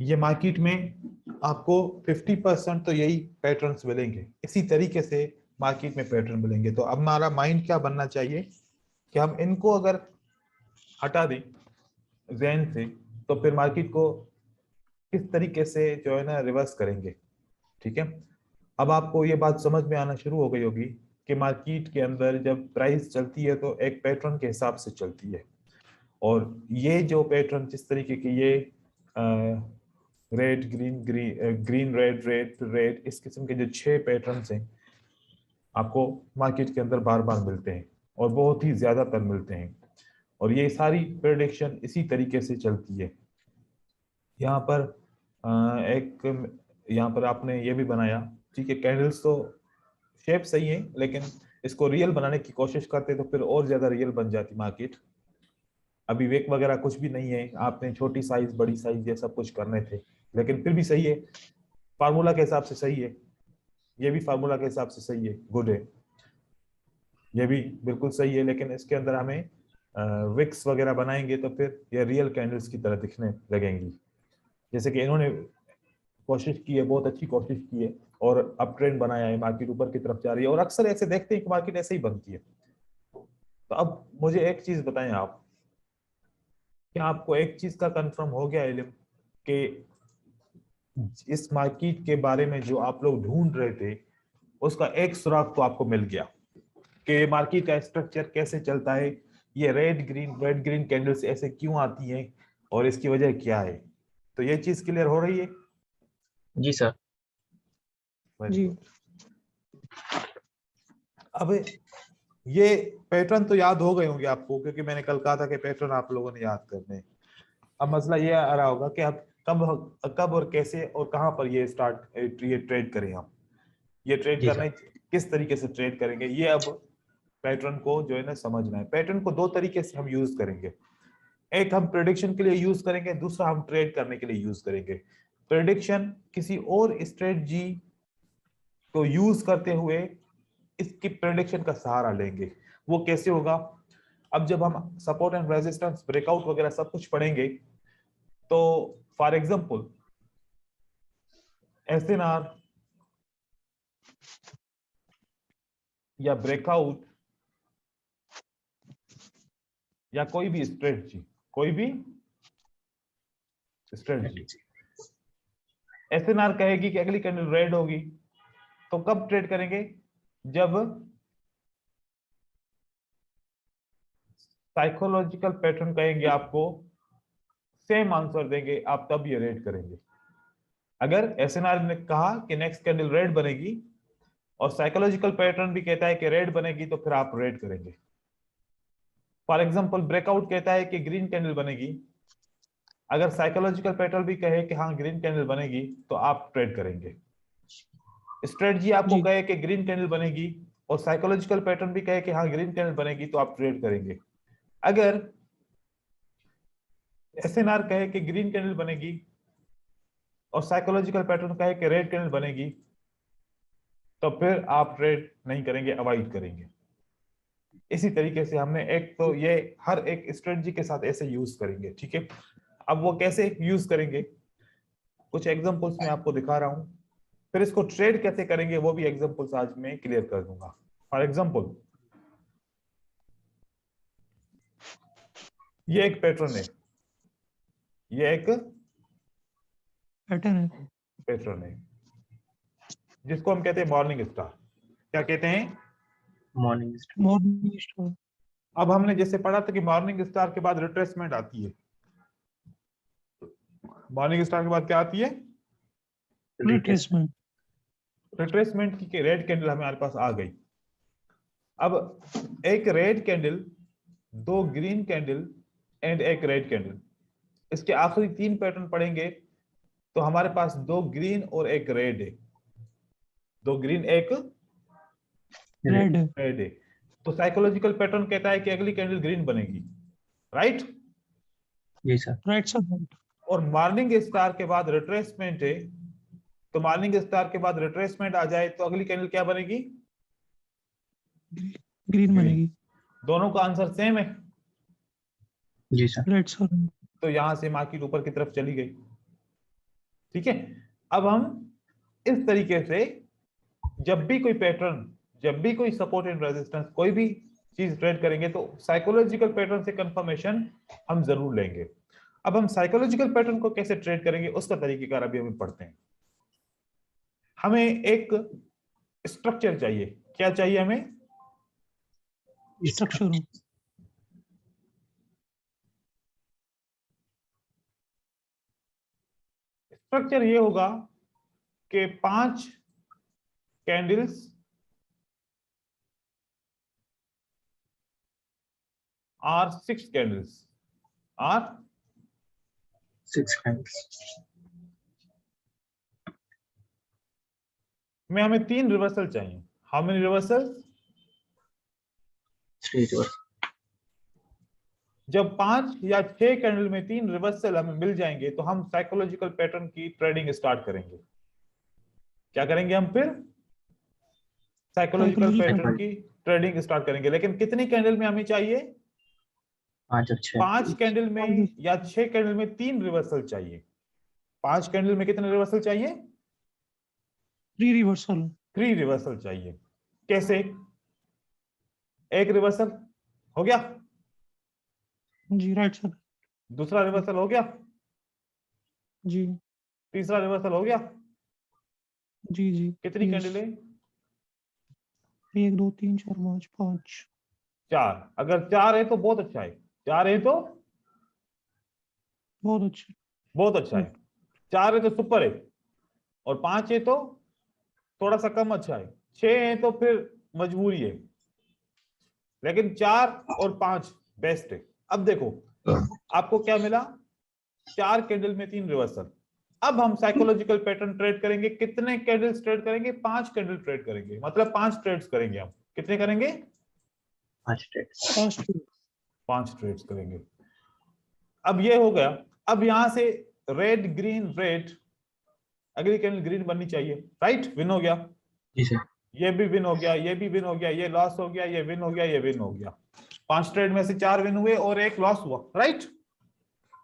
ये मार्केट में आपको 50% तो यही पैटर्न्स मिलेंगे, इसी तरीके से मार्केट में पैटर्न मिलेंगे। तो अब हमारा माइंड क्या बनना चाहिए कि हम इनको अगर हटा दें जहन से, तो फिर मार्केट को किस तरीके से जो है ना रिवर्स करेंगे। ठीक है, अब आपको ये बात समझ में आना शुरू हो गई होगी कि मार्केट के अंदर जब प्राइस चलती है तो एक पैटर्न के हिसाब से चलती है, और ये जो पैटर्न जिस तरीके के ये red green green green red red red, इस किस्म के जो 6 पैटर्न्स हैं आपको मार्केट के अंदर बार बार मिलते हैं, और बहुत ही ज्यादातर मिलते हैं, और ये सारी प्रेडिक्शन इसी तरीके से चलती है। यहाँ पर एक यहाँ पर आपने ये भी बनाया, ठीक है, कैंडल्स तो शेप सही है, लेकिन इसको रियल बनाने की कोशिश करते तो फिर और ज्यादा रियल बन जाती मार्केट। अभी वेक वगैरह कुछ भी नहीं है, आपने छोटी साइज बड़ी साइज ये सब कुछ करने थे, लेकिन फिर भी सही है, फार्मूला के हिसाब से सही है, ये भी फार्मूला के हिसाब से सही है, गुड है, ये भी बिल्कुल सही है। लेकिन इसके अंदर हमें विक्स वगैरह बनाएंगे तो फिर ये रियल कैंडल्स की तरह दिखने लगेंगी, जैसे कि इन्होंने कोशिश की है, बहुत अच्छी कोशिश की है, और अप ट्रेंड बनाया है, मार्केट ऊपर की तरफ जा रही है, और अक्सर ऐसे देखते हैं कि मार्केट ऐसे ही बनती है। तो अब मुझे एक चीज बताएं आप, क्या आपको एक चीज का कंफर्म हो गया इल्म कि इस मार्केट के बारे में जो आप लोग ढूंढ रहे थे उसका एक सुराग तो आपको मिल गया कि मार्केट का स्ट्रक्चर कैसे चलता है, ये रेड ग्रीन कैंडल्स ऐसे क्यों आती हैं, और इसकी वजह क्या है। तो ये चीज क्लियर हो रही है? जी सर। Very good. अब ये पैटर्न तो याद हो गए होंगे आपको, क्योंकि मैंने कल कहा था कि पैटर्न आप लोगों ने याद करने हैं। अब मसला ये आ रहा होगा कि अब कब और कैसे और कहां पर ये ये ट्रेड करें हम, ये ट्रेड जी करने सर। किस तरीके से ट्रेड करेंगे, ये अब पैटर्न को जो है ना समझना है। पैटर्न को 2 तरीके से हम यूज करेंगे, एक हम प्रेडिक्शन के लिए यूज करेंगे, दूसरा हम ट्रेड करने के लिए यूज करेंगे। प्रेडिक्शन किसी और स्ट्रेटजी को यूज करते हुए इसकी प्रेडिक्शन का सहारा लेंगे। वो कैसे होगा? अब जब हम सपोर्ट एंड रेजिस्टेंस ब्रेकआउट वगैरह सब कुछ पढ़ेंगे, तो फॉर एग्जांपल एसएनआर या ब्रेकआउट या कोई भी स्ट्रेटजी एसएनआर कहेगी कि अगली कैंडल रेड होगी, तो कब ट्रेड करेंगे? जब साइकोलॉजिकल पैटर्न कहेंगे आपको, सेम आंसर देंगे आप, तब ये रेड करेंगे। अगर एसएनआर ने कहा कि नेक्स्ट कैंडल रेड बनेगी और साइकोलॉजिकल पैटर्न भी कहता है कि रेड बनेगी, तो फिर आप रेड करेंगे। फॉर एग्जांपल ब्रेकआउट कहता है कि ग्रीन कैंडल बनेगी, अगर साइकोलॉजिकल पैटर्न भी कहे कि हाँ ग्रीन कैंडल बनेगी, तो आप ट्रेड करेंगे। स्ट्रेटजी आपको कहे कि ग्रीन कैंडल बनेगी और साइकोलॉजिकल पैटर्न भी कहे कि हाँ ग्रीन कैंडल बनेगी, तो आप ट्रेड करेंगे। अगर एसएनआर कहे कि ग्रीन कैंडल बनेगी और साइकोलॉजिकल पैटर्न कहे कि रेड कैंडल बनेगी, तो फिर आप ट्रेड नहीं करेंगे, अवॉइड करेंगे। इसी तरीके से हमने एक तो ये हर एक स्ट्रेटजी के साथ ऐसे यूज करेंगे, ठीक है। अब वो कैसे यूज करेंगे, कुछ एग्जांपल्स मैं आपको दिखा रहा हूं, फिर इसको ट्रेड कैसे करेंगे वो भी एग्जांपल्स आज मैं क्लियर कर दूंगा। फॉर एग्जांपल ये एक पैटर्न है, ये एक पैटर्न है जिसको हम कहते हैं मॉर्निंग स्टार। क्या कहते हैं? Morning star. अब हमने जैसे पढ़ा था कि मॉर्निंग स्टार के बाद रिट्रेसमेंट आती है, मॉर्निंग स्टार के बाद क्या आती है? रिट्रेसमेंट। रिट्रेसमेंट की रेड कैंडल हमारे पास आ गई। अब एक red candle, 2 green candle and एक रेड कैंडल, इसके आखिरी 3 पैटर्न पढ़ेंगे तो हमारे पास 2 ग्रीन और एक रेड है, 2 ग्रीन एक रेड। रेड है। तो साइकोलॉजिकल पैटर्न कहता है कि अगली कैंडल ग्रीन बनेगी, राइट? जी सर। Right sir. और मॉर्निंग स्टार के बाद रिट्रेसमेंट है, तो मॉर्निंग स्टार के बाद रिट्रेसमेंट आ जाए तो अगली कैंडल क्या बनेगी? ग्रीन बनेगी। दोनों का आंसर सेम है। जी सर। Right sir. तो यहां से मार्केट ऊपर की तरफ चली गई। ठीक है। अब हम इस तरीके से जब भी कोई पैटर्न, जब भी कोई सपोर्ट एंड रेजिस्टेंस, कोई भी चीज ट्रेड करेंगे तो साइकोलॉजिकल पैटर्न से कंफर्मेशन हम जरूर लेंगे। अब हम साइकोलॉजिकल पैटर्न को कैसे ट्रेड करेंगे उसका तरीकेकार अभी हम पढ़ते हैं। हमें एक स्ट्रक्चर चाहिए। क्या चाहिए हमें? स्ट्रक्चर हो। स्ट्रक्चर ये होगा कि 5 कैंडल्स और 6 कैंडल्स और 6 candles. में हमें 3 रिवर्सल चाहिए। How many reversal? 3 reverse. जब 5 या 6 कैंडल में 3 रिवर्सल हमें मिल जाएंगे तो हम साइकोलॉजिकल पैटर्न की ट्रेडिंग स्टार्ट करेंगे। क्या करेंगे हम फिर? साइकोलॉजिकल Psychological पैटर्न की ट्रेडिंग स्टार्ट करेंगे। लेकिन कितनी कैंडल में हमें चाहिए? 5 और 6. 5 कैंडल में या 6 कैंडल में 3 रिवर्सल चाहिए। 5 कैंडल में कितने रिवर्सल चाहिए? 3 रिवर्सल। 3 रिवर्सल चाहिए। कैसे? एक रिवर्सल हो गया, जी राइट सर। दूसरा रिवर्सल हो गया, जी तीसरा रिवर्सल हो गया। जी जी। कितनी yes. कैंडल है? 1 2 3 4 5 5। 4। अगर 4 है तो बहुत अच्छा है। 4 है तो बहुत अच्छे। बहुत अच्छा है। 4 है तो सुपर है, और 5 है तो थोड़ा सा कम अच्छा है। 6 है तो फिर मजबूरी है, लेकिन 4 और 5 बेस्ट है। अब देखो आपको क्या मिला? 4 कैंडल में 3 रिवर्सल। अब हम साइकोलॉजिकल पैटर्न ट्रेड करेंगे। कितने कैंडल्स ट्रेड करेंगे? 5 कैंडल ट्रेड करेंगे, मतलब 5 ट्रेड्स करेंगे। हम कितने करेंगे? 5 trades. 5 ट्रेड्स करेंगे। अब ये हो गया। अब यहां से रेड ग्रीन रेड, अगली कैंडल ग्रीन बननी चाहिए, राइट? विन हो गया, जी सर. ये भी विन हो गया, ये भी विन हो गया, ये लॉस हो गया, ये विन हो गया, ये विन हो गया। 5 ट्रेड में से 4 विन हुए और 1 लॉस हुआ, राइट?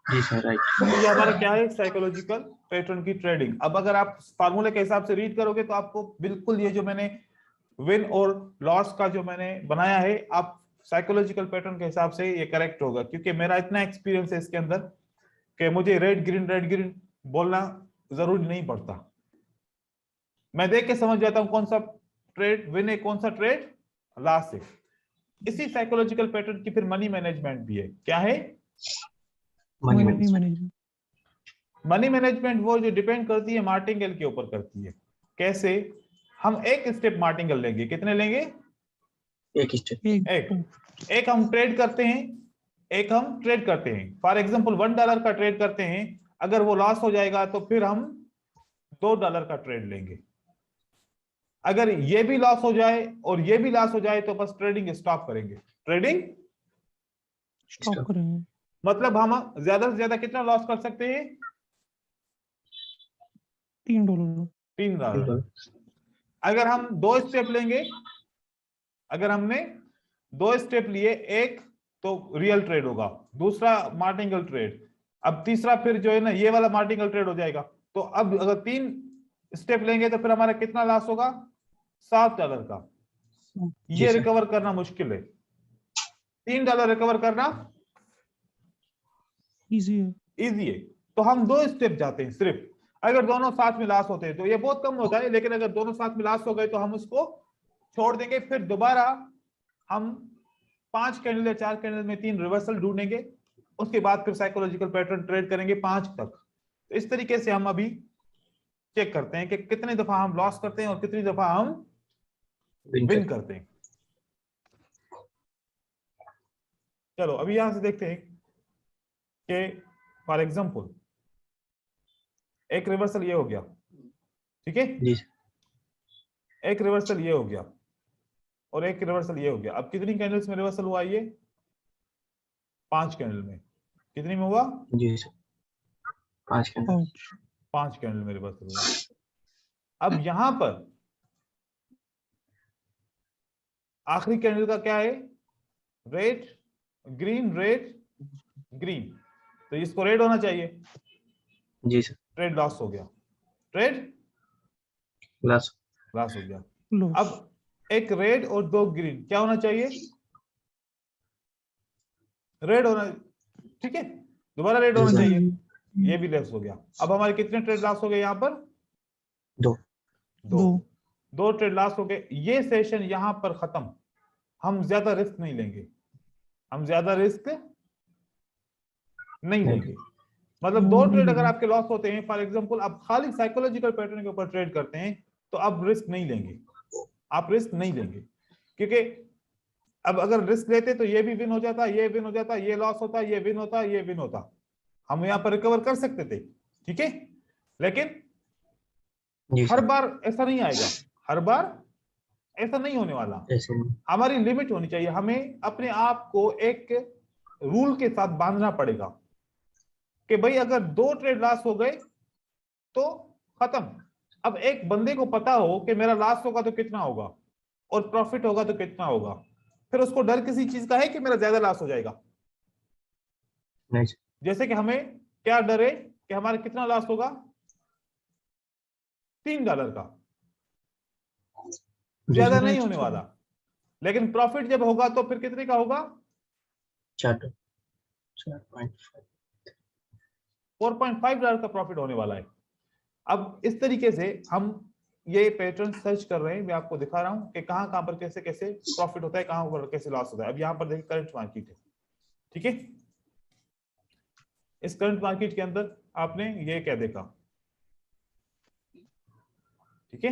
जी सर. राइट. तो ये हमारा क्या है? साइकोलॉजिकल पैटर्न की ट्रेडिंग। अब अगर आप फार्मूले के हिसाब से रीड करोगे तो आपको बिल्कुल ये जो मैंने विन और लॉस का जो मैंने बनाया है, आप साइकोलॉजिकल पैटर्न के हिसाब से ये करेक्ट होगा, क्योंकि मेरा इतना एक्सपीरियंस है इसके अंदर कि मुझे रेड ग्रीन बोलना जरूरी नहीं पड़ता। मैं देख के समझ जाता हूं कौन सा ट्रेड विन है, कौन सा ट्रेड लॉस है। इसी साइकोलॉजिकल पैटर्न की फिर मनी मैनेजमेंट भी है। क्या है? Money money management. Management. Money management वो जो डिपेंड करती है मार्टिंगेल के ऊपर करती है। कैसे? हम एक स्टेप मार्टिंगेल लेंगे। कितने लेंगे? एक step. एक हम ट्रेड करते हैं, एक हम ट्रेड करते हैं। फॉर एग्जांपल $1 का ट्रेड करते हैं, अगर वो लॉस हो जाएगा तो फिर हम $2 का ट्रेड लेंगे। अगर ये भी लॉस हो जाए और ये भी लॉस हो जाए तो बस ट्रेडिंग स्टॉप करेंगे। ट्रेडिंग स्टॉप करेंगे। मतलब हम ज्यादा से ज्यादा कितना लॉस कर सकते हैं? $3। $3। अगर हम 2 स्टेप लेंगे, अगर हमने 2 स्टेप लिए, एक तो रियल ट्रेड होगा, दूसरा मार्टिंगल ट्रेड, अब तीसरा फिर जो है ना ये वाला मार्टिंगल ट्रेड हो जाएगा। तो अब अगर 3 स्टेप लेंगे तो फिर हमारा कितना लॉस होगा? $7 का। ये सर. रिकवर करना मुश्किल है। $3 रिकवर करना इजी है। इजी है। तो हम 2 स्टेप जाते हैं सिर्फ। अगर दोनों साथ में लॉस होते हैं तो ये बहुत कम होता है, लेकिन अगर दोनों साथ में लॉस हो गए तो हम उसको छोड़ देंगे। फिर दोबारा हम 5 कैंडल या 4 कैंडल में 3 रिवर्सल ढूंढेंगे, उसके बाद फिर साइकोलॉजिकल पैटर्न ट्रेड करेंगे 5 तक। तो इस तरीके से हम अभी चेक करते हैं कि कितनी दफा हम लॉस करते हैं और कितनी दफा हम विन करते हैं। चलो अभी यहां से देखते हैं कि फॉर एग्जांपल एक रिवर्सल ये हो गया, ठीक है? जी सर. एक रिवर्सल ये हो गया और एक रिवर्सल ये हो गया। अब कितनी कैंडल्स में रिवर्सल हुआ? ये 5 कैंडल में। कितनी में हुआ? जी सर. 5 candles. 5 कैंडल में रिवर्सल हुआ। अब यहां पर आखिरी कैंडल का क्या है? रेड ग्रीन रेड ग्रीन, तो इसको रेड होना चाहिए। जी सर. ट्रेड लॉस हो गया। ट्रेड लॉस लॉस हो गया। लॉस। अब एक रेड और 2 ग्रीन, क्या होना चाहिए? रेड होना, ठीक है, दोबारा रेड होना जी, चाहिए, जी, ये भी लेस हो गया। अब हमारे कितने ट्रेड लॉस हो गए यहाँ पर? 2 दो ट्रेड लॉस हो गए। ये सेशन यहाँ पर खत्म, हम ज्यादा रिस्क नहीं लेंगे, हम ज्यादा रिस्क नहीं लेंगे। मतलब 2 ट्रेड अगर आपके लॉस होते हैं, फॉर एग्जांपल आप खाली साइकोलॉजिकल पैटर्न के ऊपर ट्रेड करते हैं, तो आप रिस्क नहीं लेंगे, आप रिस्क नहीं लेंगे, क्योंकि अब अगर रिस्क लेते तो ये भी विन हो जाता, ये विन हो जाता, ये लॉस होता, ये विन होता, ये विन होता, हम यहाँ पर रिकवर कर सकते थे, ठीक है। लेकिन जी हर सर, बार ऐसा नहीं आएगा, हर बार ऐसा नहीं होने वाला। ऐसे नहीं। हमारी लिमिट होनी चाहिए, हमें अपने आप को एक रूल के साथ बांधना पड़ेगा कि भाई अगर 2 ट्रेड लॉस हो गए तो खत्म। अब एक बंदे को पता हो कि मेरा लॉस होगा तो कितना होगा और प्रॉफिट होगा तो कितना होगा, फिर उसको डर किसी चीज का है कि मेरा ज्यादा लॉस हो जाएगा? नहीं सर, जैसे कि हमें क्या डर है कि हमारा कितना लॉस होगा? $3 का, जी ज्यादा सर, नहीं होने वाला। लेकिन प्रॉफिट जब होगा तो फिर कितने का होगा? 4.5 $4.5 का प्रॉफिट होने वाला है। अब इस तरीके से हम ये पैटर्न सर्च कर रहे हैं, मैं आपको दिखा रहा हूं कि कहां कहां पर कैसे कैसे प्रॉफिट होता है, कहां पर कैसे लॉस होता है। अब यहां पर देखिए करंट मार्केट है, ठीक है। इस करंट मार्केट के अंदर आपने ये क्या देखा, ठीक है,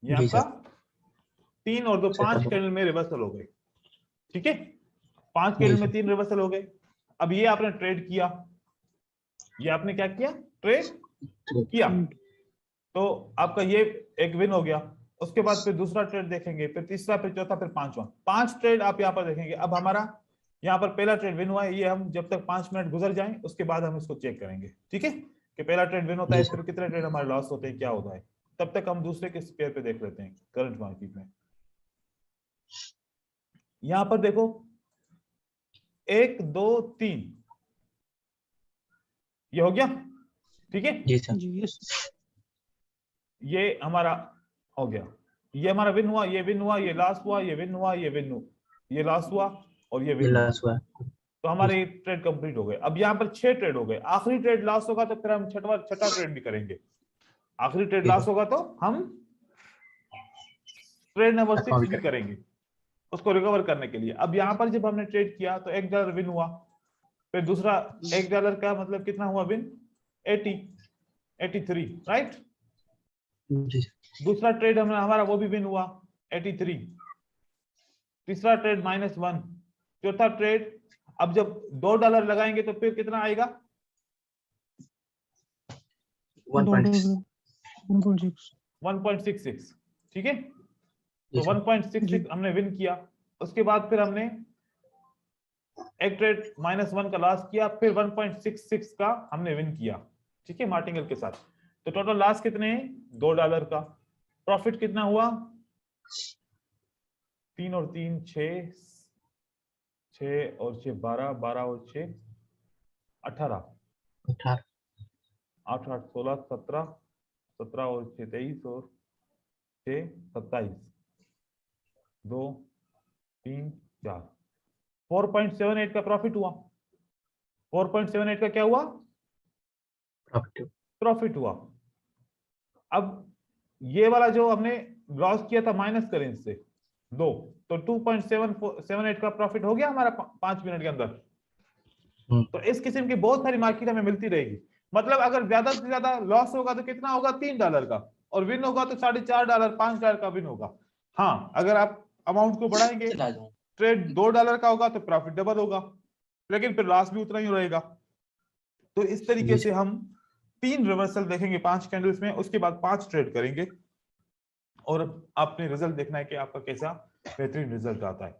ये जी आपका सर, 3 और 2 5 सेटअप कैंडल में रिवर्सल हो गए, ठीक है, 5 जी कैंडल में सर, 3 रिवर्सल हो गए। अब ये आपने ट्रेड किया, ये आपने क्या किया? ट्रेड किया, तो आपका ये एक विन हो गया। उसके बाद फिर दूसरा ट्रेड देखेंगे, फिर तीसरा, फिर चौथा, फिर पांचवा, 5 ट्रेड आप यहाँ पर देखेंगे। अब हमारा यहाँ पर पहला ट्रेड विन हुआ है, ये हम जब तक 5 मिनट गुजर जाएं उसके बाद हम इसको चेक करेंगे, ठीक है, कि पहला ट्रेड विन होता जी है, सर, फिर कितने ट्रेड हमारे लॉस होते हैं, क्या होता है। तब तक हम दूसरे के पेयर पे देख लेते हैं करंट मार्केट में। यहां पर देखो 1 2 3, ये हो गया, ठीक है, जी सर, जी यस। ये हमारा हो गया, ये हमारा विन हुआ, ये विन हुआ, ये लॉस हुआ, ये विन हुआ, ये विन हुआ, ये लॉस हुआ और ये ये विन हुआ। लॉस हुआ। तो हमारे ट्रेड कंप्लीट हो गए। अब यहाँ पर 6 ट्रेड हो गए, आखिरी ट्रेड लॉस होगा तो फिर हम छठा ट्रेड भी करेंगे। आखिरी ट्रेड जी लॉस सर, होगा तो हम ट्रेड नंबर 6 अकाउंट भी करेंगे उसको रिकवर करने के लिए। अब यहाँ पर जब हमने ट्रेड किया तो $1 विन हुआ, फिर दूसरा $1 का मतलब कितना हुआ विन? 83, राइट। जी सर, दूसरा ट्रेड हमारा वो भी विन हुआ 83, तीसरा ट्रेड -1, चौथा ट्रेड, अब जब $2 लगाएंगे तो फिर कितना आएगा? 1.6 $1.6। 1.66, ठीक है। जी तो सर, 1.66 हमने विन किया। उसके बाद फिर हमने एक ट्रेड -1 का लॉस किया, फिर 1.66 का हमने विन किया, ठीक है, मार्टिंगल के साथ। तो टोटल लॉस कितने हैं? $2 का। प्रॉफिट कितना हुआ? 3 और 3 6, 6 और 6 12, 12 और 6 18, 18 8 8 16 17, 17 और 6 23 और 6 27, 2 3 4, 4.78 का प्रॉफिट हुआ। 4.78 का क्या हुआ? प्रॉफिट। प्रॉफिट हुआ। अब ये वाला जो हमने लॉस किया था माइनस करें इससे 2, तो 2.78 का प्रॉफिट हो गया हमारा 5 मिनट के अंदर। तो इस किस्म की बहुत सारी मार्केट हमें मिलती रहेगी। मतलब अगर ज्यादा से ज्यादा लॉस होगा तो कितना होगा? $3 का, और विन होगा तो $4.5 $5 का विन होगा। हाँ, अगर आप अमाउंट को बढ़ाएंगे, ट्रेड $2 का होगा तो प्रॉफिट डबल होगा, लेकिन फिर लॉस भी उतना ही रहेगा। तो इस तरीके से हम 3 रिवर्सल देखेंगे 5 कैंडल्स में, उसके बाद 5 ट्रेड करेंगे और आपने रिजल्ट देखना है कि आपका कैसा बेहतरीन रिजल्ट आता है।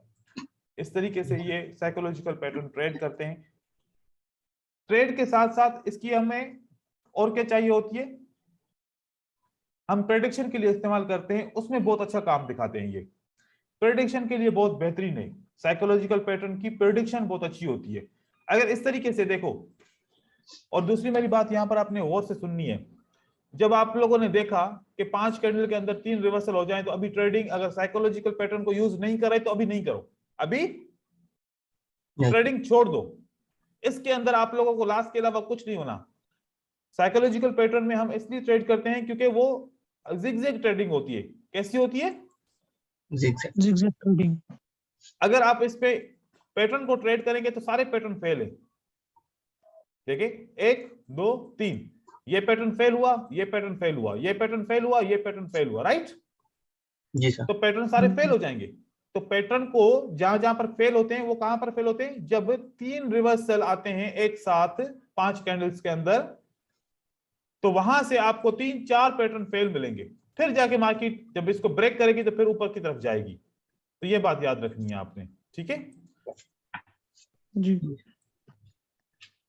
इस तरीके से ये साइकोलॉजिकल पैटर्न ट्रेड करते हैं। ट्रेड के साथ साथ इसकी हमें और क्या चाहिए होती है, हम प्रेडिक्शन के लिए इस्तेमाल करते हैं, उसमें बहुत अच्छा काम दिखाते हैं। ये प्रेडिक्शन के लिए बहुत बेहतरीन है, साइकोलॉजिकल पैटर्न की प्रेडिक्शन बहुत अच्छी होती है अगर इस तरीके से देखो। और दूसरी मेरी बात यहां पर आपने गौर से सुननी है, जब आप लोगों ने देखा कि 5 कैंडल के अंदर 3 रिवर्सल हो जाए तो अभी ट्रेडिंग, अगर साइकोलॉजिकल पैटर्न को यूज नहीं कर रहे तो अभी नहीं करो, अभी ट्रेडिंग छोड़ दो। इसके अंदर आप लोगों को लॉस के अलावा कुछ नहीं होना। साइकोलॉजिकल पैटर्न में हम इसलिए ट्रेड करते हैं क्योंकि वो जिगजैग ट्रेडिंग होती है। कैसी होती है? Zigzag trading. अगर आप इस पे पैटर्न को ट्रेड करेंगे तो सारे पैटर्न फेल है। देखिए 1 2 3, ये पैटर्न फेल हुआ, ये पैटर्न फेल हुआ, ये पैटर्न फेल हुआ, ये पैटर्न फेल हुआ, राइट? जी सर। तो पैटर्न सारे फेल हो जाएंगे। तो पैटर्न को जहां जहां पर फेल होते हैं वो कहां पर फेल होते हैं? जब 3 रिवर्सल आते हैं एक साथ 5 कैंडल्स के अंदर, तो वहां से आपको 3-4 पैटर्न फेल मिलेंगे। फिर जाके मार्केट जब इसको ब्रेक करेगी तो फिर ऊपर की तरफ जाएगी। तो ये बात याद रखनी है आपने, ठीक है जी।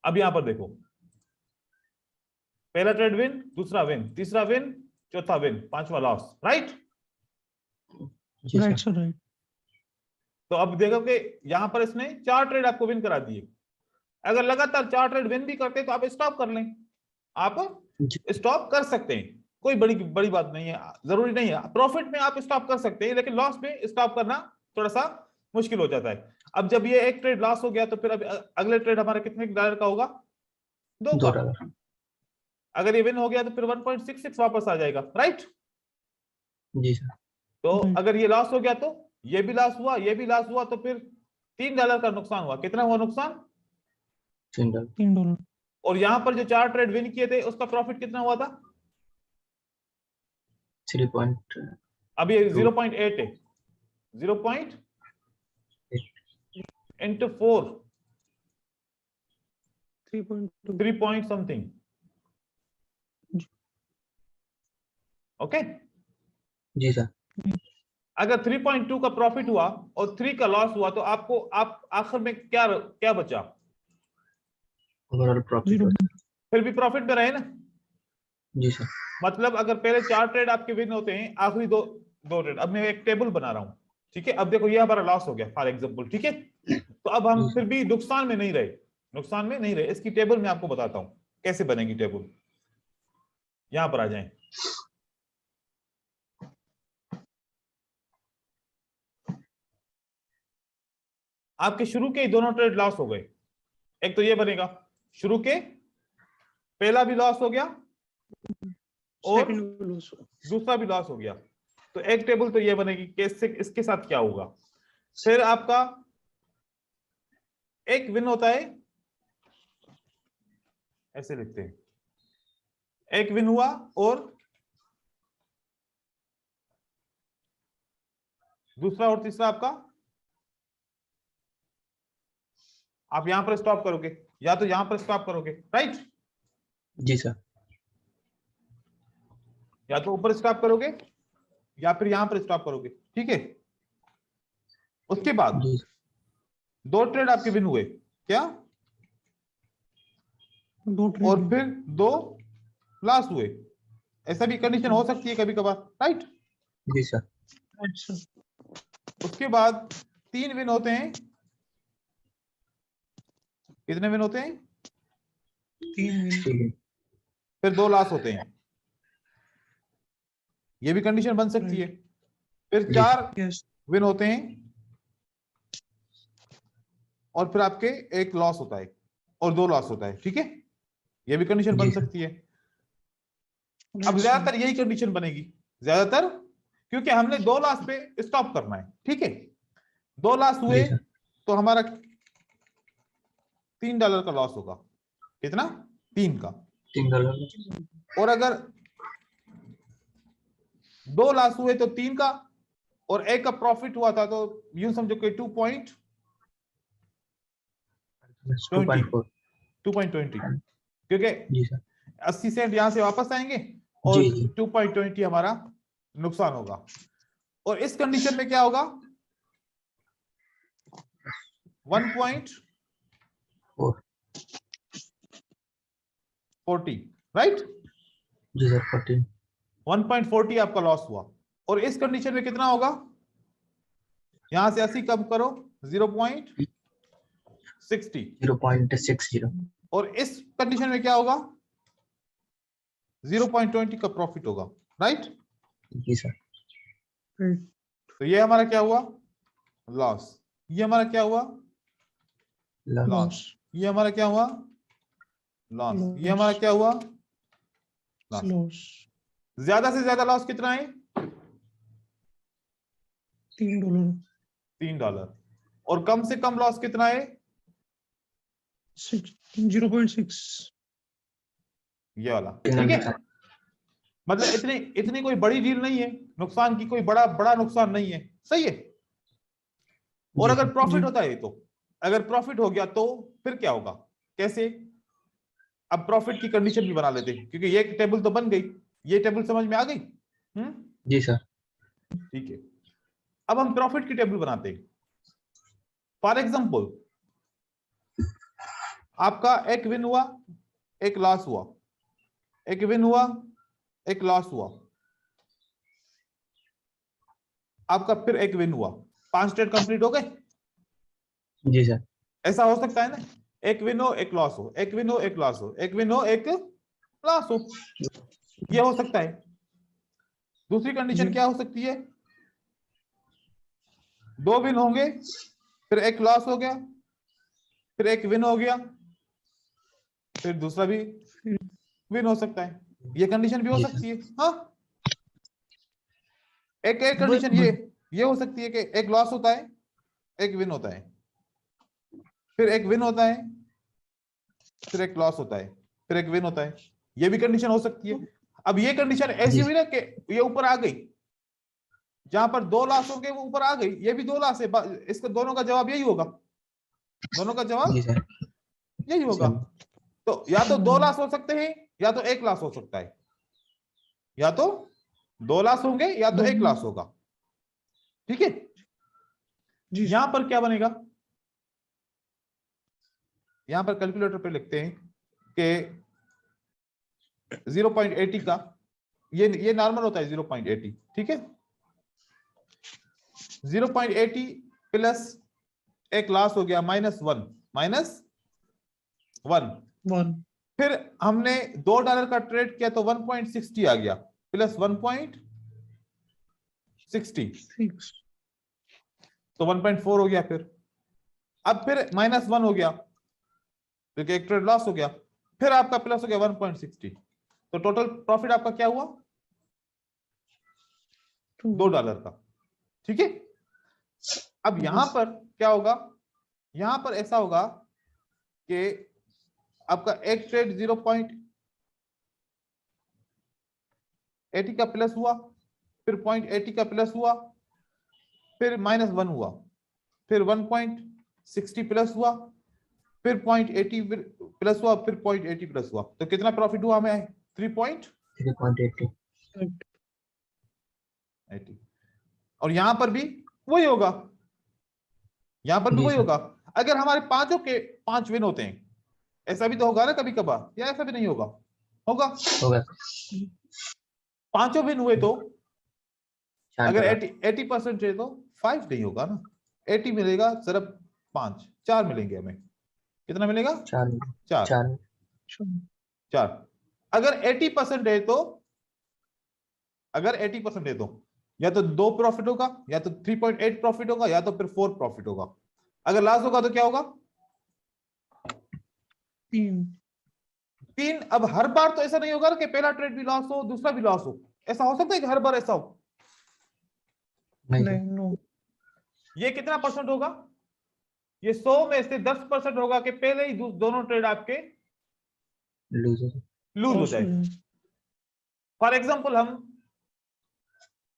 अब यहां पर देखो, पहला ट्रेड विन, दूसरा विन, तीसरा विन, चौथा विन, पांचवा loss, right? Right sir, right. तो अब देखो कि यहां पर इसने 4 ट्रेड आपको विन करा दिए। अगर लगातार 4 ट्रेड विन भी करते तो आप स्टॉप कर लें, आप स्टॉप कर सकते हैं, कोई बड़ी बात नहीं है। जरूरी नहीं है प्रॉफिट में आप स्टॉप कर सकते हैं, लेकिन लॉस में स्टॉप करना थोड़ा सा मुश्किल हो जाता है। अब जब ये एक ट्रेड लॉस हो गया तो फिर अब अगले ट्रेड हमारा कितने डॉलर का होगा? 2 का। अगर ये विन हो गया तो फिर 1.66 वापस आ जाएगा, राइट? जी सर। तो अगर ये लॉस हो गया तो ये भी लॉस हुआ, ये भी लॉस हुआ, तो फिर $3 का नुकसान हुआ। कितना हुआ नुकसान? $3। और यहां पर जो 4 ट्रेड विन किए थे उसका प्रॉफिट कितना हुआ था? 3. अब ये 0.8 है, 0. into 4, 3.2। 3 point something, okay? जी सर। अगर 3.2 का प्रॉफिट हुआ और 3 का लॉस हुआ तो आपको आखिर में क्या बचा? Overall profit. फिर भी प्रॉफिट में रहे ना? जी सर। मतलब अगर पहले 4 ट्रेड आपके विन होते हैं, आखिरी दो ट्रेड। अब मैं एक टेबल बना रहा हूं, ठीक है? अब देखो ये हमारा लॉस हो गया फॉर एग्जांपल, ठीक है? तो अब हम फिर भी नुकसान में नहीं रहे, नुकसान में नहीं रहे। इसकी टेबल मैं आपको बताता हूं कैसे बनेगी टेबल। यहां पर आ जाएं, आपके शुरू के दोनों ट्रेड लॉस हो गए। एक तो ये बनेगा, शुरू के पहला भी लॉस हो गया और दूसरा भी लॉस हो गया। तो एक टेबल तो ये बनेगी कि इसके साथ क्या होगा। फिर आपका एक विन होता है, ऐसे लिखते हैं, एक विन हुआ और दूसरा और तीसरा आपका, आप यहां पर स्टॉप करोगे या तो यहां पर स्टॉप करोगे, राइट? जी सर। या तो ऊपर स्टॉप करोगे या फिर यहां पर स्टॉप करोगे, ठीक है? उसके बाद 2 ट्रेड आपके विन हुए, क्या? 2 ट्रेड और फिर 2 लॉस हुए। ऐसा भी कंडीशन हो सकती है कभी कभार, राइट? जी सर। उसके बाद 3 विन होते हैं। कितने विन होते हैं? 3 विन। फिर 2 लॉस होते हैं। ये भी कंडीशन बन सकती है। फिर 4 विन होते हैं और फिर आपके 1 लॉस होता है और 2 लॉस होता है, ठीक है? ये भी कंडीशन बन सकती है। अब ज्यादातर यही कंडीशन बनेगी, ज्यादातर, क्योंकि हमने 2 लॉस पे स्टॉप करना है, ठीक है? 2 लॉस हुए तो हमारा $3 का लॉस होगा। कितना? 3 का। और अगर 2 लॉस हुए तो 3 का और 1 का प्रॉफिट हुआ था, तो यूं समझो कि 2.20, क्योंकि 80 सेंट यहां से वापस आएंगे और 2.20 हमारा नुकसान होगा। और इस कंडीशन में क्या होगा? 1.40, राइट? जी सर। 40, 1.40 आपका लॉस हुआ। और इस कंडीशन में कितना होगा? यहां से 80 कम करो, 0.60। 0.60। और इस कंडीशन में क्या होगा? 0.20 का प्रॉफिट होगा, राइट? जी सर। तो ये हमारा क्या हुआ? लॉस। ये हमारा क्या हुआ? लॉस। ये हमारा क्या हुआ? लॉस। ये हमारा क्या हुआ? लॉस। लॉस। ज्यादा से ज्यादा लॉस कितना है? $3। $3। और कम से कम लॉस कितना है? 0.6। ये वाला, ठीक है? मतलब इतनी कोई बड़ी डील नहीं है, नुकसान की कोई बड़ा नुकसान नहीं है, सही है? और अगर प्रॉफिट होता है तो, अगर प्रॉफिट हो गया तो फिर क्या होगा, कैसे? अब प्रॉफिट की कंडीशन भी बना लेते हैं, क्योंकि ये टेबल तो बन गई, ये टेबल समझ में आ गई? जी सर। ठीक है, अब हम प्रॉफिट की टेबल बनाते हैं। फॉर एग्जांपल, आपका एक विन हुआ, एक लॉस हुआ, एक विन हुआ, एक लॉस हुआ, आपका फिर एक विन हुआ, 5 ट्रेड कंप्लीट हो गए? जी सर। ऐसा हो सकता है ना, एक विन हो एक लॉस हो, एक विन हो एक लॉस हो, एक विन हो एक लॉस हो, ये हो सकता है। दूसरी कंडीशन क्या हो सकती है? 2 विन होंगे, फिर एक लॉस हो गया, फिर एक विन हो गया, फिर दूसरा भी विन हो सकता है, ये कंडीशन भी हो जी सकती है। हाँ, एक कंडीशन ये हो सकती है कि एक लॉस होता है, एक विन होता है, फिर एक विन होता है, फिर एक लॉस होता है, फिर एक विन होता है, ये भी कंडीशन हो सकती है। अब ये कंडीशन ऐसी हुई ना कि ये ऊपर आ गई, जहां पर 2 लॉस होंगे वो ऊपर आ गई, ये भी 2 लॉस है, इसका दोनों का जवाब यही होगा, दोनों का जवाब जी सर। यही होगा। तो या तो 2 लॉस हो सकते हैं, या तो 1 लॉस हो सकता है, या तो 2 लॉस होंगे या तो 1 लॉस होगा, ठीक है? यहां पर क्या बनेगा, यहां पर कैलकुलेटर पे लिखते हैं कि 0.80 का, ये नॉर्मल होता है 0.80, ठीक है? 0.80 प्लस एक लॉस हो गया -1, -1, फिर हमने $2 का ट्रेड किया तो 1.60 आ गया, प्लस 1.60 तो 1.4 हो गया। फिर अब फिर -1 हो गया, क्योंकि एक ट्रेड लॉस हो गया, फिर आपका प्लस हो गया 1.60, तो टोटल प्रॉफिट आपका क्या हुआ? $2 का, ठीक है? अब यहां पर क्या होगा, यहां पर ऐसा होगा कि आपका एक ट्रेड 0.80 का प्लस हुआ, फिर 0.80 का प्लस हुआ, फिर -1 हुआ, फिर 1.60 प्लस हुआ, फिर 0.80 प्लस हुआ, फिर 0.80 प्लस हुआ, तो कितना प्रॉफिट हुआ हमें? 3.80। और यहां पर भी वही होगा, यहां पर भी वही होगा। अगर हमारे पांचों के 5 विन होते हैं, ऐसा भी तो होगा ना कभी कभार, या ऐसा भी नहीं होगा? होगा। पांचों विन हुए तो अगर 80% है तो 5 नहीं होगा ना, 80 मिलेगा सिर्फ, 4 मिलेंगे हमें। कितना मिलेगा? 4। अगर 80% है तो, अगर 80% है तो या तो 2 प्रॉफिट होगा, या तो 3.8 प्रॉफिट होगा, या तो फिर 4 प्रॉफिट होगा। अगर लॉस होगा तो क्या होगा? 3। अब हर बार तो ऐसा नहीं होगा ना कि पहला ट्रेड भी लॉस हो, दूसरा भी लॉस हो, ऐसा हो सकता है कि हर बार ऐसा हो? नहीं। ये कितना परसेंट होगा? ये 100 में से 10% होगा कि पहले ही दोनों ट्रेड आपके लूज हो जाए। फॉर एग्जांपल हम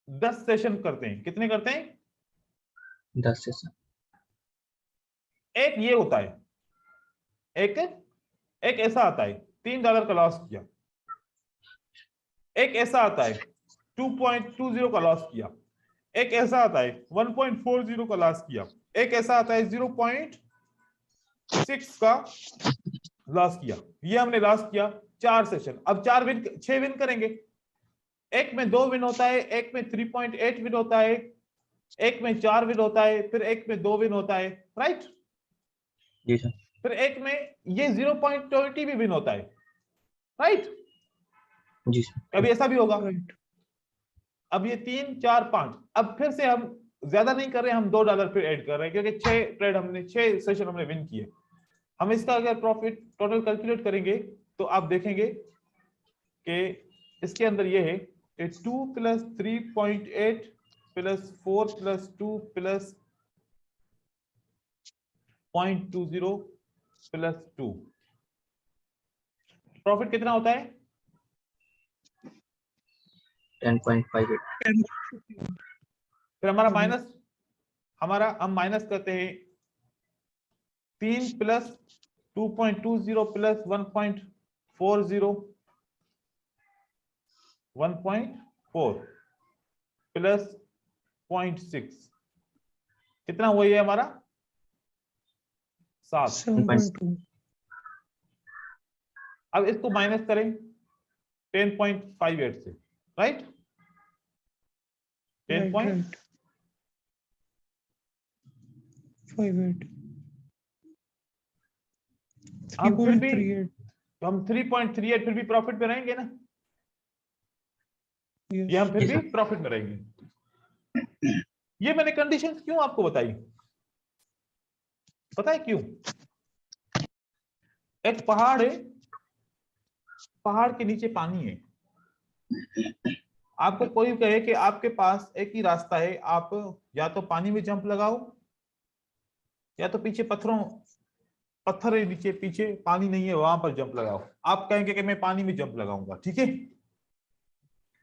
10 सेशन करते हैं, कितने करते हैं? 10 सेशन। एक ये होता है, एक ऐसा आता है $3 का लॉस किया, एक ऐसा आता है 2.20 का लॉस किया, एक ऐसा आता है 1.40 का लॉस किया, एक ऐसा आता है 0.6 का लॉस किया। ये हमने लॉस किया 4 सेशन। अब 6 विन करेंगे, एक में 2 विन होता है, एक में 3.8 विन होता है, एक में 4 विन होता है, फिर एक में 2 विन होता है, राइट? जी सर। फिर एक में ये 0.20 भी विन होता है, राइट? जी सर। कभी ऐसा भी होगा। राइट। अब ये 3 4 5, अब फिर से हम ज्यादा नहीं कर रहे हैं, हम $2 फिर ऐड कर रहे हैं क्योंकि 6 ट्रेड हमने 6 सेशन हमने विन किए। हम इसका अगर प्रॉफिट टोटल कैलकुलेट करेंगे तो आप देखेंगे कि इसके अंदर ये है 2 + 3.8 + 4 + 2 + 0.20 + 2, प्रॉफिट कितना होता है? 10.58। फिर हमारा माइनस, हम माइनस करते हैं 3 + 2.20 + 1.40 1.4 + 0.6, कितना हुआ ये हमारा? 7। 7.2। अब इसको माइनस करें 10.58 से, राइट? 10 राइट 58। हम फिर भी 3.38। हम 3.38 फिर भी प्रॉफिट में रहेंगे ना? ये हम फिर Yes, भी sir. प्रॉफिट में रहेंगे। ये मैंने कंडीशंस क्यों आपको बताई, पता है क्यों? एक पहाड़ है, पहाड़ के नीचे पानी है। आपको कोई कहे कि आपके पास एक ही रास्ता है, आप या तो पानी में जंप लगाओ या तो पीछे पत्थर है नीचे, पीछे पानी नहीं है वहां पर जंप लगाओ। आप कहेंगे कि मैं पानी में जंप लगाऊंगा, ठीक है?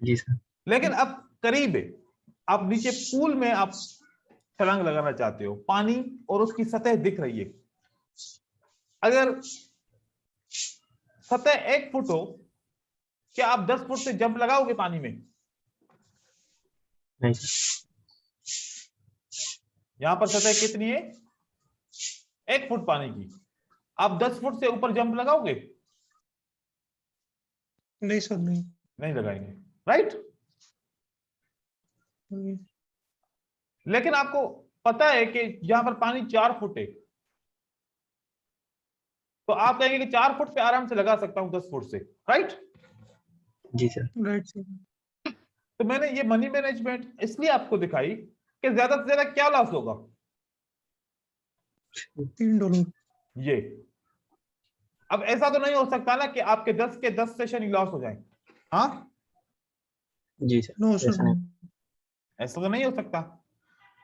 जी सर। लेकिन अब करीब है, आप नीचे पूल में आप छलांग लगाना चाहते हो, पानी और उसकी सतह दिख रही है। अगर सतह 1 फुट हो, क्या आप 10 फुट से जंप लगाओगे पानी में? नहीं सर। यहां पर सतह कितनी है? 1 फुट पानी की। आप 10 फुट से ऊपर जंप लगाओगे? नहीं सर, नहीं। नहीं लगाएंगे, राइट? लेकिन आपको पता है कि यहां पर पानी 4 फुट है, तो आप कहेंगे कि 4 फुट पे आराम से लगा सकता हूं 10 फुट से, राइट? जी सर। Right sir. तो मैंने ये मनी मैनेजमेंट इसलिए आपको दिखाई कि ज्यादा से ज्यादा क्या लॉस होगा? $3। ये। अब ऐसा तो नहीं हो सकता ना कि आपके 10 के 10 सेशन ही लॉस हो जाए, हाँ? जी सर। नो सर, ऐसा नो। नहीं। ऐसा तो नहीं हो सकता।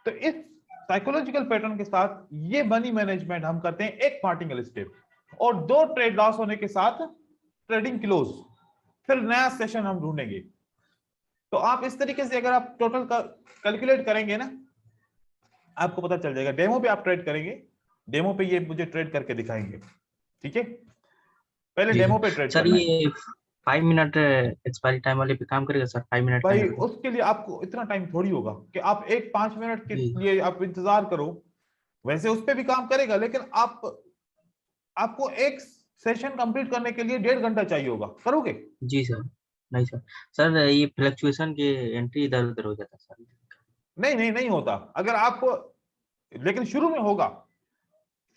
तो इस साइकोलॉजिकल पैटर्न के साथ ये मनी मैनेजमेंट हम करते हैं एक पार्टिकल स्टेप, और 2 ट्रेड लॉस होने के साथ ट्रेडिंग क्लोज, फिर नया सेशन हम ढूंढेंगे। तो आप इस तरीके से अगर आप टोटल कैलकुलेट करेंगे ना, आपको पता चल जाएगा। डेमो पे आप ट्रेड करेंगे, डेमो पे ये मुझे ट्रेड करके दिखाएंगे, ठीक है? पहले जी डेमो सर। पे ट्रेड सर करना है। ये 5 मिनट एक्सपायरी टाइम वाले पे काम करेगा सर? 5 मिनट भाई टाइम। उसके लिए आपको इतना टाइम थोड़ी होगा कि आप एक 5 मिनट के जी। लिए आप इंतजार करो। वैसे उस पे भी काम करेगा, लेकिन आपको एक सेशन कंप्लीट करने के लिए 1.5 घंटा चाहिए होगा, करोगे? जी सर। नहीं सर। सर ये फ्लक्चुएशन के एंट्री इधर उधर हो जाता है सर। नहीं नहीं नहीं होता अगर आपको, लेकिन शुरू में होगा,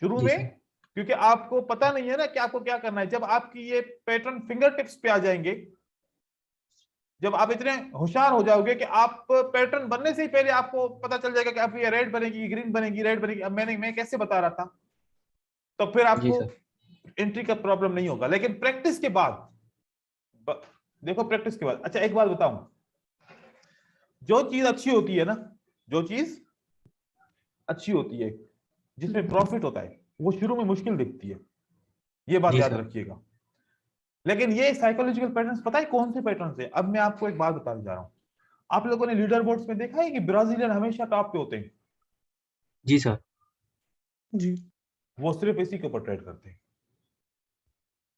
शुरू जी में, सर। क्योंकि आपको पता नहीं है ना कि आपको क्या करना है। जब आपकी ये पैटर्न फिंगर टिप्स पे आ जाएंगे, जब आप इतने होशियार हो जाओगे कि आप पैटर्न बनने से ही पहले आपको पता चल जाएगा कि अब ये रेड बनेगी, ग्रीन बनेगी, रेड बनेगी। अब मैं कैसे बता रहा था, तो फिर जी आपको सर। एंट्री का प्रॉब्लम नहीं होगा। लेकिन प्रैक्टिस के बाद देखो, प्रैक्टिस के बाद, अच्छा एक बात बताऊं, जो चीज अच्छी होती है ना, जो चीज अच्छी होती है जिसमें प्रॉफिट होता है, वो शुरू में मुश्किल दिखती है, ये बात जी याद सर। रखिएगा। लेकिन ये साइकोलॉजिकल पैटर्न्स, पता है कौन से पैटर्न्स है? अब मैं आपको एक बात बताने जा रहा हूं। आप लोगों ने लीडर बोर्ड्स में देखा है कि ब्राजीलियन हमेशा टॉप पे होते हैं? जी सर। जी। वो सिर्फ इसी के ऊपर ट्रेड करते हैं।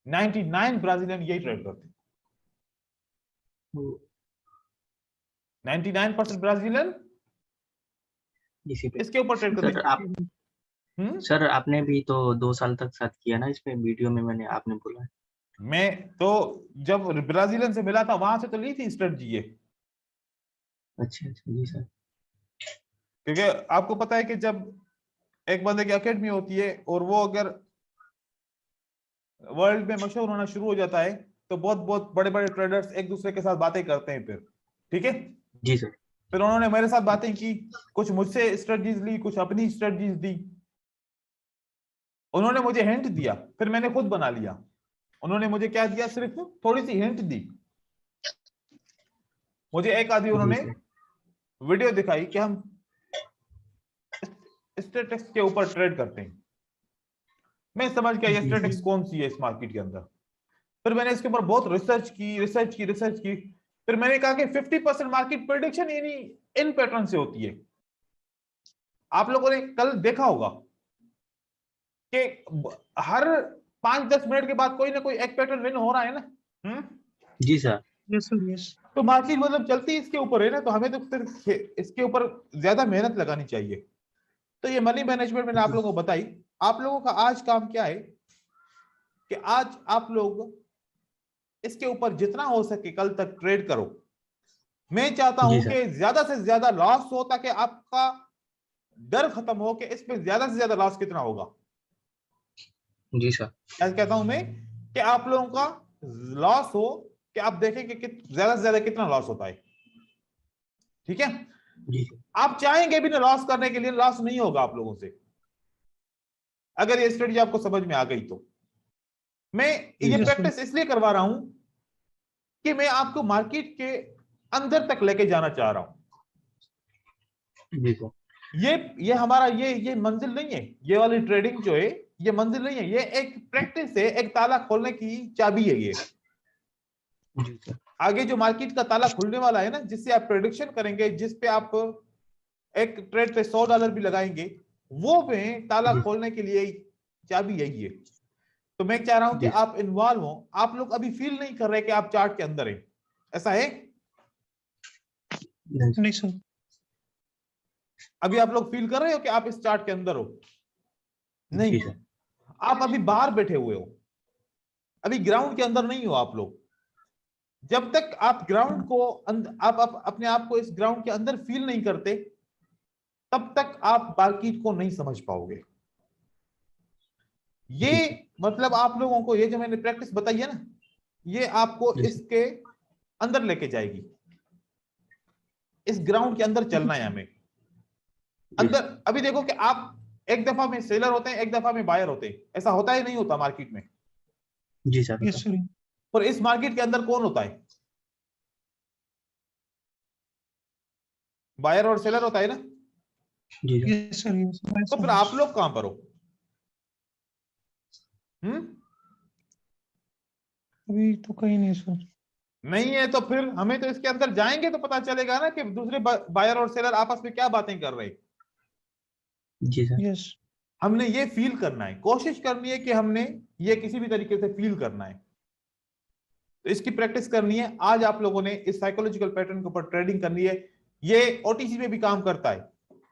99 ब्राजीलियन यही ट्रेड करते हैं। 99% ब्राजीलियन इसी पे। इसके ऊपर ट्रेड करते सर आप हैं। सर आपने भी तो 2 साल तक साथ किया ना इसमें, वीडियो में मैंने आपने बोला है। मैं तो जब ब्राजीलियन से मिला था वहां से तो ली थी स्ट्रेटजी ये, अच्छा अच्छा। जी सर। क्योंकि आपको पता है कि जब एक बंदे की एकेडमी होती है और वो अगर वर्ल्ड में मशहूर होना शुरू हो जाता है, तो बहुत बहुत बड़े बड़े ट्रेडर्स एक दूसरे के साथ बातें करते हैं फिर, ठीक है। जी सर। फिर उन्होंने मेरे साथ बातें की, कुछ मुझसे स्ट्रेटजीज ली, कुछ अपनी स्ट्रेटजीज दी। उन्होंने मुझे हिंट दिया, फिर मैंने खुद बना लिया। उन्होंने मुझे क्या दिया, सिर्फ थोड़ी सी हिंट दी। मुझे एक आधी उन्होंने वीडियो दिखाई कि हम स्टेटिक्स के ऊपर ट्रेड करते हैं। मैं समझ गया ये स्टेटिक्स कौन सी है इस मार्केट के अंदर। फिर मैंने इसके ऊपर बहुत रिसर्च की। फिर मैंने कहा कि 50% मार्केट प्रेडिक्शन यानी इन पैटर्न से होती है। आप लोगों ने कल देखा होगा कि हर 5-10 मिनट के बाद कोई ना कोई एक पैटर्न विन हो रहा है ना। जी सर। Yes sir, yes. तो मार्केट मतलब चलती इसके ऊपर है ना, तो हमें तो फिर इसके ऊपर ज्यादा मेहनत लगानी चाहिए। तो ये मनी मैनेजमेंट मैंने आप लोगों को बताई। आप लोगों का आज काम क्या है कि आज आप लोग इसके ऊपर जितना हो सके कल तक ट्रेड करो। मैं चाहता हूं कि ज्यादा से ज्यादा लॉस हो, ताकि आपका डर खत्म हो कि इसमें ज्यादा से ज्यादा लॉस कितना होगा। जी सर। क्या कहता हूं मैं कि आप लोगों का लॉस हो कि आप देखें कि ज्यादा से ज्यादा कितना लॉस होता है, ठीक है। जी। आप चाहेंगे भी ना लॉस करने के लिए, लॉस नहीं होगा आप लोगों से, अगर ये स्ट्रेटजी आपको समझ में आ गई तो। मैं ये प्रैक्टिस इसलिए करवा रहा हूं कि मैं आपको मार्केट के अंदर तक लेके जाना चाह रहा हूं। जी सर। ये हमारा ये मंजिल नहीं है, ये वाली ट्रेडिंग जो है ये मंजिल नहीं है, ये एक प्रैक्टिस है, एक ताला खोलने की चाबी है ये। जी सर। आगे जो मार्केट का ताला खुलने वाला है ना, जिससे आप प्रेडिक्शन करेंगे, जिस पे आप एक ट्रेड पे $100 भी लगाएंगे, वो में ताला खोलने के लिए चाबी यही है। तो मैं चाह रहा हूं कि आप इन्वॉल्व हो। आप लोग अभी फील नहीं कर रहे कि आप चार्ट के अंदर हैं, ऐसा है? नहीं सर। अभी आप लोग फील कर रहे हो कि आप इस चार्ट के अंदर हो? नहीं, आप अभी बाहर बैठे हुए हो, अभी ग्राउंड के अंदर नहीं हो आप लोग। जब तक आप ग्राउंड को आप अपने आप को इस ग्राउंड के अंदर फील नहीं करते, तब तक आप मार्केट को नहीं समझ पाओगे। ये मतलब आप लोगों को ये जो मैंने प्रैक्टिस बताई है ना, ये आपको इसके अंदर लेके जाएगी। इस ग्राउंड के अंदर चलना है हमें अंदर। अभी देखो कि आप एक दफा में सेलर होते हैं, एक दफा में बायर होते हैं, ऐसा होता ही नहीं होता मार्केट में। जी सर। Yes sir. और इस मार्केट के अंदर कौन होता है? बायर और सेलर होता है ना। जी सर। Yes sir, yes. तो फिर आप लोग कहां पर हो? अभी तो कहीं नहीं सर। नहीं है तो फिर हमें तो इसके अंदर जाएंगे तो पता चलेगा ना कि दूसरे बायर और सेलर आपस में क्या बातें कर रहे हैं। जी सर। यस। हमने ये फील करना है, कोशिश करनी है कि हमने ये किसी भी तरीके से फील करना है। तो इसकी प्रैक्टिस करनी है। आज आप लोगों ने इस साइकोलॉजिकल पैटर्न के ऊपर ट्रेडिंग करनी है। ये ओटीसी में भी काम करता है,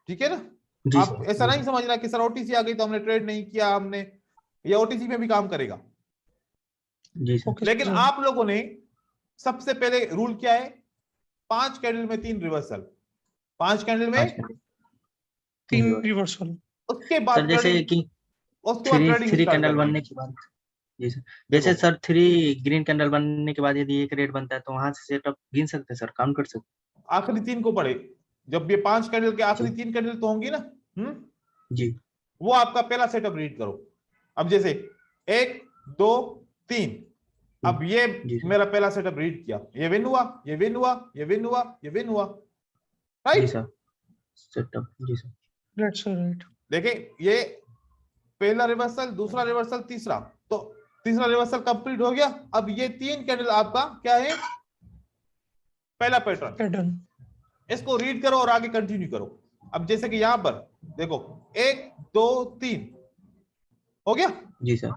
ठीक है ना। आप ऐसा नहीं समझना कि सर ओटीसी आ गई तो हमने ट्रेड नहीं किया हमने, ये ओटीसी में भी काम करेगा। जी सर। लेकिन आप लोगों ने सबसे पहले रूल क्या है? 5 कैंडल में 3 रिवर्सल, 5 कैंडल में 3 रिवर्सल। उसके बाद सर जैसे कि थ्री कैंडल बनने के बाद। जी सर। जैसे सर 3 ग्रीन कैंडल बनने के बाद यदि एक रेड बनता है तो वहां से सेटअप गिन सकते हैं सर, काउंट कर सकते? आखिरी 3 को पढ़े, जब ये 5 कैंडल के आखिरी 3 कैंडल तो होंगी ना। जी। वो आपका पहला सेटअप रीड करो। अब जैसे 1 2 3, अब ये मेरा पहला सेटअप रीड किया, ये विन हुआ, ये विन हुआ, ये विन हुआ, ये विन हुआ, राइट? जी सर। सेटअप। जी सर। Right sir, right. देखिए ये पहला रिवर्सल, दूसरा रिवर्सल, तीसरा, तो तीसरा रिवर्सल कंप्लीट हो गया। अब ये 3 कैंडल आपका क्या है? पहला पैटर्न। इसको रीड करो और आगे कंटिन्यू करो। अब जैसे कि यहां पर देखो 1 2 3 हो गया। जी सर।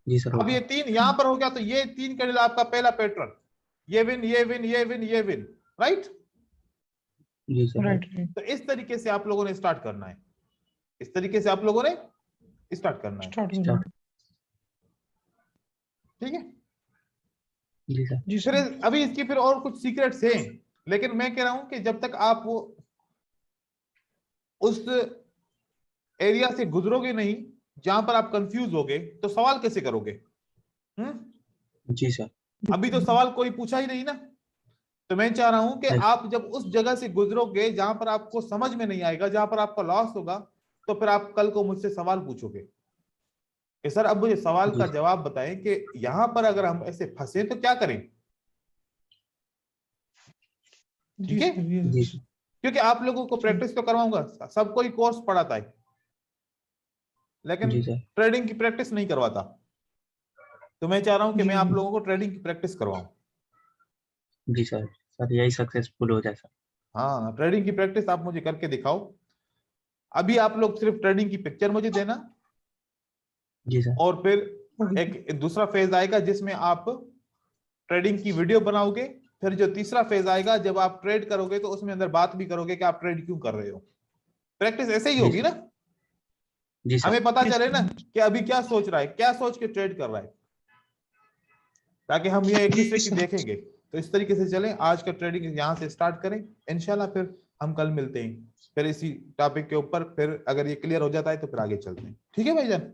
जी सर। अब ये 3 यहां पर हो गया, तो ये 3 कैंडल आपका पहला पैटर्न, ये विन, ये विन, ये विन, ये विन, राइट? जी सर। राइट। तो इस तरीके से आप लोगों ने स्टार्ट करना है, इस तरीके से आप लोगों ने स्टार्ट करना है, ठीक है? जी सर। जी फिर सर। अभी इसकी फिर और कुछ सीक्रेट्स हैं, लेकिन मैं कह रहा हूं कि जब तक आप वो उस एरिया से गुजरोगे नहीं जहां पर आप कंफ्यूज होगे, तो सवाल कैसे करोगे? जी सर। अभी तो सवाल कोई पूछा ही नहीं ना। तो मैं चाह रहा हूं कि आप जब उस जगह से गुजरोगे जहां पर आपको समझ में नहीं आएगा, जहां पर आपका लॉस होगा, तो फिर आप कल को मुझसे सवाल पूछोगे कि सर अब मुझे सवाल का जवाब बताएं कि यहां पर अगर हम ऐसे फंसे तो क्या करें। ठीक है, क्योंकि आप लोगों को प्रैक्टिस तो करवाऊंगा, सब कोई कोर्स पढ़ाता है लेकिन ट्रेडिंग की प्रैक्टिस नहीं करवाता। तो मैं चाह रहा हूं कि मैं आप लोगों को ट्रेडिंग की प्रैक्टिस करवाऊं। जी सर, सर यही सक्सेसफुल हो जाए सर। हाँ, ट्रेडिंग की प्रैक्टिस आप मुझे करके दिखाओ। अभी आप लोग सिर्फ ट्रेडिंग की पिक्चर मुझे देना। जी सर। और फिर एक दूसरा फेज आएगा जिसमें आप ट्रेडिंग की वीडियो बनाओगे। फिर जो तीसरा फेज आएगा जब आप ट्रेड करोगे तो उसमें अंदर बात भी करोगे कि आप ट्रेड क्यों कर रहे हो। प्रैक्टिस ऐसे ही होगी ना। जी सर। हमें पता चले ना कि अभी क्या सोच रहा है, क्या सोच के ट्रेड कर रहा है, ताकि हम ये एक दूसरे की देखेंगे। तो इस तरीके से चलें, आज का ट्रेडिंग यहाँ से स्टार्ट करें इंशाल्लाह। फिर हम कल मिलते हैं फिर इसी टॉपिक के ऊपर। फिर अगर ये क्लियर हो जाता है तो फिर आगे चलते हैं। ठीक है भाईजान।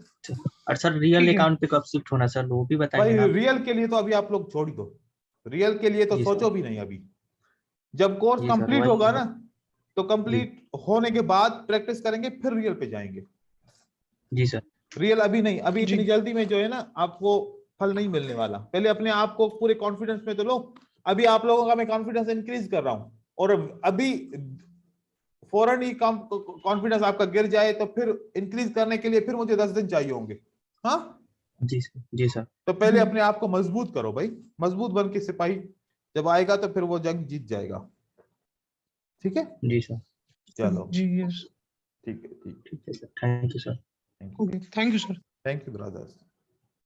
और सर रियल अकाउंट पे कब शिफ्ट होना सर, वो भी बताएंगे भाई ना। रियल के लिए तो अभी आप लोग छोड़ ही दो, रियल के लिए तो सोचो भी नहीं अभी। जब कोर्स कंप्लीट होगा ना, तो कंप्लीट होने के बाद प्रैक्टिस करेंगे, फिर रियल पे जाएंगे। जी सर। रियल अभी नहीं, अभी इतनी जल्दी में जो है ना आपको फल नहीं मिलने वाला। पहले अपने आप को पूरे कॉन्फिडेंस में तो लो। अभी आप लोगों का मैं कॉन्फिडेंस इंक्रीज कर रहा हूं, और अभी फौरन ही कॉन्फिडेंस आपका गिर जाए तो फिर इंक्रीज करने के लिए फिर मुझे 10 दिन चाहिए होंगे। हाँ जी सर। जी सर। तो पहले अपने आप को मजबूत करो भाई। मजबूत बन के सिपाही जब आएगा तो फिर वो जंग जीत जाएगा। ठीक है जी सर। चलो जी यस ठीक है, ठीक है sir. Thank you sir. Okay thank you sir. Thank you brothers.